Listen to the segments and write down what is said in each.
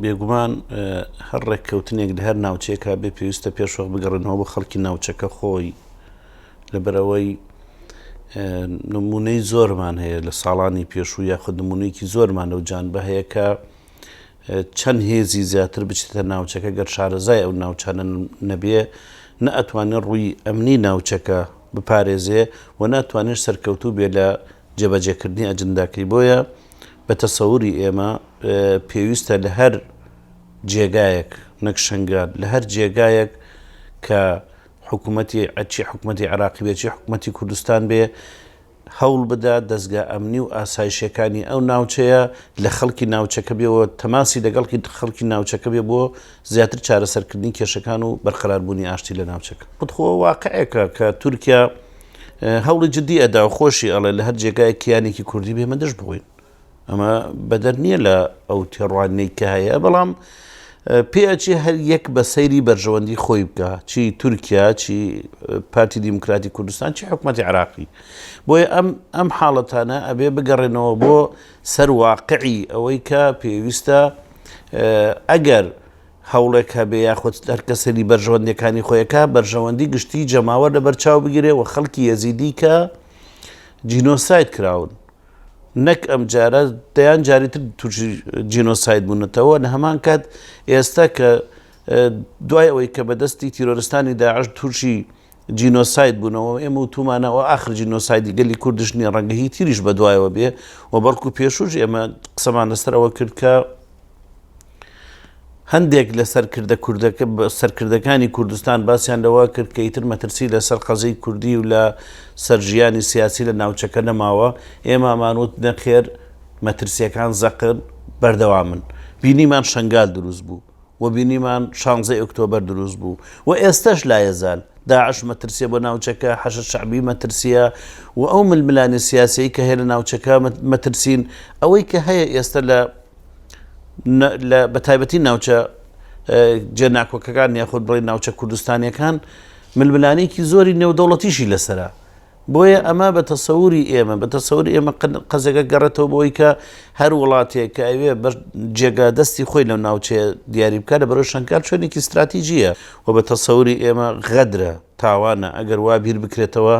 بێگومان هەر ڕێککەوتنێک لە هەر ناوچەیەکە بێ پێویستە پێشوەق بگەڕێنەوە بە خەڵکی ناوچەکە خۆی لەبەرەوەی نمونەی زۆرمان هەیە لە ساڵانی پێشوو یاخود نمونەیەکی زۆرمان لەو جانبە هەیە کە چەند هێزی زیاتر بچێتە ناوچەکە گەر شارەزای ئەو ناوچانە نەبێ نەئەتوانێت ڕووی ئەمنی ناوچەکە بپارێزێ و ناتوانێت سەرکەوتوو بێ لە جێبەجێکردنی ئەجنداکەی بۆیە بە تەسەووری ئێمە پێویستە لە هەر جێگایەک نەک شەنگال لە هەر جێگایەک کە حکوومەتی عێراقی بێ چی حکوومەتی کوردستان بێ هەوڵ بدا دەستگا ئەمنی و ئاسایشەکانی ئەو ناوچەیە لە خەڵکی ناوچەکە بێەوە تەماسی لەگەڵی خەڵکی ناوچەکە بێ بۆ زیاتر چارەسەرکردنی کێشەکان و بەرقەراربوونی ئاشتی لە ناوچەکە خۆ واقعەکە کە تورکیا هەوڵی جددی ئەدا و خۆشی ئەڵێ لە هەر جێگایە کیانێکی کوردی بێمە دەست بڕوین ئەمە بەدەر نییە لە ئەو تێڕوانەی کە هەیە بەڵام پێچی هەر یەک بە سەیری بەرژەوەندی خۆی بکە چی تورکیا چی پارتی دیموکراتی کوردستان چی حکوومەتی عێراقی بۆیە ئەم حاڵەتانە ئەبێ بگەڕێنەوە بۆ سەر واقعی ئەوەی کە پێویستە ئەگەر هەوڵێک هەبێ یاخود هەر کەسەری بەرژەوەندەکانی خۆیەکە بەرژەوەندی گشتی جەماوە لە بەرچاو بگیرێ و خەڵکی یەزیدی کە جینۆساید کراون نەک ئەم جارە دەیان جاریتر تووشی جینۆساید بوونەتەوە لە هەمان کات ئێستا کە دوای ئەوەی کە بەدەستی تیرۆرستانی داعش تووشی جینۆساید بوونەوە ئێمە وتومانەوە ئاخر جینۆسایدی گەلی کوردش نیە ڕەنگە هی تیریش بەدوایەوە بێ و بەڵکو پێشوش ئێمە قسەمان لەسەرەوە کرد کە هەندێک لە سەرکردەکانی کوردستان باسییان لەوە کرد کە ئیتر مەترسی لەسەر قەزەی کوردی و لە سەرژیانی سیاسی لە ناوچەکە نەماوە ئێمە ئەمانوت نەخێر مەترسیەکان زەقن بەردەوامن بینیمان شەنگال دروست بوو و بینیمان 16 ئۆکتۆبەر دروست بوو و ئێستاش لایەزال داعش مەترسیە بۆ ناوچەکە حەشد شەعبی مەترسیە و ئەو ململانی سیاسی کە هەیە لە ناوچەکە مەترسین ئەوەی کە هەیە ئێستا لە بەتایبەتی ناوچە جێناکۆکەکان یاخود بڵێ ناوچە کوردستانیەکان ململانێکی زۆری نێودەوڵەتیشی لەسرە بۆیە ئەمە بە تەسەووری ئێمە قەزەکە گەڕێتەوە بۆی کە هەر وڵاتێک کە ئەوێ جێگا دەستی خۆی لەو ناوچەیە دیاری بکات لە بەرەو شەنگال شوێنێکی استراتیژیە و بە تەسەووری ئێمە غەدرە تاوانە ئەگەر وا بیر بکرێتەوە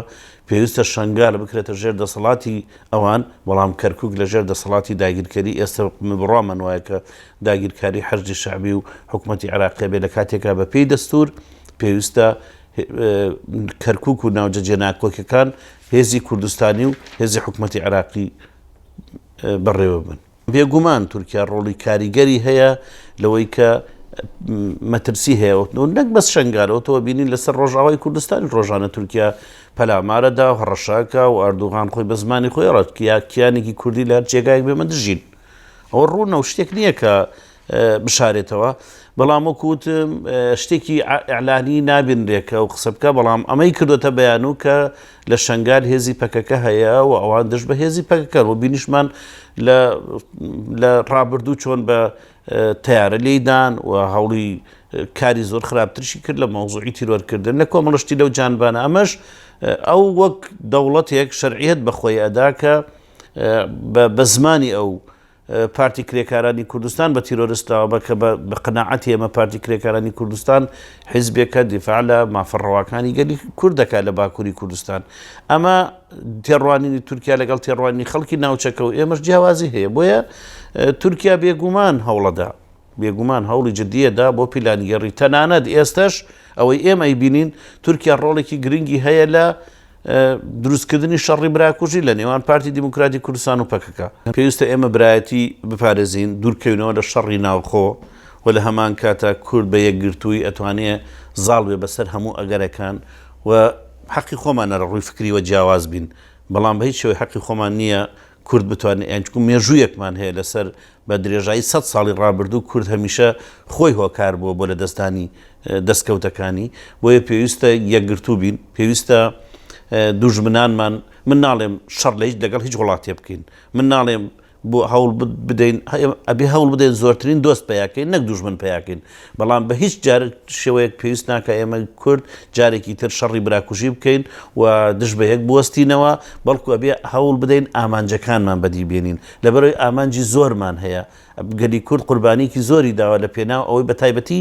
پێویستە شەنگال بکرێتە ژێر دەسەڵاتی ئەوان بەڵام کەرکووک لە ژێر دەسەڵاتی داگیرکەری ئێستا بڕوامان وایە کە داگیرکاری حەرجی شەعبی و حکوومەتی عێراقی بێ لە کاتێکا بە پێی دەستور پێویستە کەرکووک و ناوجە جێناکۆکەکان هێزی کوردستانی و هێزی حکوومەتی عێراقی بەڕێوە بن بێگومان تورکیا ڕۆڵی کاریگەری هەیە لەوەی کە مەترسی هەیە نەک بەس شەنگالەوە تۆ بینین لەسەر ڕۆژاوای کوردستانی ڕۆژانە تورکیا پەلامارەدا و هەڕەشاکە و ئەردوغان خۆی بە زمانی خۆی کیانێکی کوردی لە هەر جێگایەک بێمە دژین ئەوە ڕوونە و شتێک نییە کە بشارێتەوە بەڵام وەکوتم شتێکی ئەعلانی نابینرێکە و قسە بکە بەڵام ئەمەی کردوتە بەیان و کە لە شەنگال هێزی پەکەکە هەیە و ئەوان دەست بە هێزی پەکەکەن و بینیشمان لە ڕابردوو چۆن بە تیارە لێدان و هەوڵی کاری زۆر خراپترشی کرد لە مەوزوعی تیرۆرکردن لە کۆمەڵشتی لەو جانبانە ئەمەش ئەو وەک دەوڵەتێک شەرعیەت بەخۆی ئەدا کە بە زمانی ئەو پارتی کرێکارانی کوردستان بە تیرۆریستەوە بکە بە قەناعەتی ئێمە پارتی کرێکارانی کوردستان حیزبێکە دیفاع لە مافەڕەواکانی گەلی کوورد دەکات لە باکووری کوردستان ئەمە تێڕوانینی تورکیا لەگەڵ تێڕوانی خەڵکی ناوچەکە و ئێمەش جیاوازی هەیە بۆیە تورکیا بێگومان هەوڵەدا بێگومان هەوڵی جددیەدا بۆ پیلانگەڕی تەنانەت ئێستش ئەوەی ئێمەی بینین تورکیا ڕۆڵێکی گرنگی هەیە لە دروستکردنی شەڕی براکوژی لە نێوان پارتی دیموکراتی کوردستان و پەکەکە پێویستە ئێمە برایەتی بپارێزین دوورکەوینەوە لە شەڕی ناوخۆ و لە هەمان کاتە کورد بە یەکگرتووی ئەتوانێ زاڵ بێ بەسەر هەموو ئەگەرەکان و حەقی خۆمانە لە ڕووی فکریوە جیاواز بین بەڵام بە هیچ شێوەی حەقی خۆمان نییە کورد بتوانێت یانچکو مێژوویەکمان هەیە لەسەر بە درێژایی 100 ساڵی ڕابردوو کورد هەمیشە خۆی هۆکار بووە بۆ لە دەستانی دەستکەوتەکانی بۆیە پێویستە یەکگرتوو بین پێویستە دوژمنانمان من ناڵێم شەڕ لە هیچ لەگەڵ هیچ وڵاتێ بکەین من ناڵێم بۆ هەوڵ بدەین ئەبێ هەوڵ بدەین زۆرترین دۆست پیاکەین نەک دوژمن پیاکەین بەڵام بە هیچ جار شێوەیەک پێویست ناکە ئێمە کورد جارێکی تر شەڕی براکوژی بکەین و دژ بە یەک بوەستینەوە بەڵکو ئەبێ هەوڵ بدەین ئامانجەکانمان بەدی بێنین لەبەرەوەی ئامانجی زۆرمان هەیە گەلی کورد قوربانیکی زۆری داوە لە پێناو ئەوەی بە تایبەتی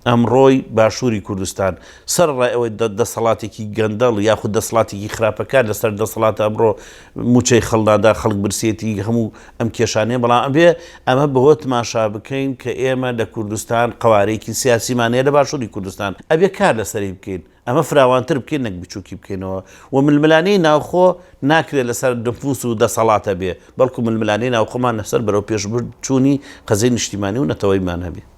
ئەمڕۆی باشووری کوردستان سەرڕای ئەوەی دەسەڵاتێکی گەندەڵ یاخود دەسەڵاتێکی خراپەکان لەسەر دەسەڵاتە ئەمڕۆ موچەی خەڵدادا خەڵک برسێتی هەموو ئەم کێشانەیە بەڵام ئەبێ ئەمە بەهۆ تماشا بکەین کە ئێمە لە کوردستان قوارەیەکی سیاسیمانەیە لە باشووری کوردستان ئەبێ کار لەسەری بکەین ئەمە فراوانتر بکەین نەک بچووکی بکەینەوە و ململانەی ناوخۆ ناکرێت لەسەر دەفوس و دەسەڵاتە بێ بەڵکو ململانەی ناوخۆمان لەسەر بەرەو پێشبردچوونی قەزەی نیشتیمانی و نەتەوەیمان هەبێ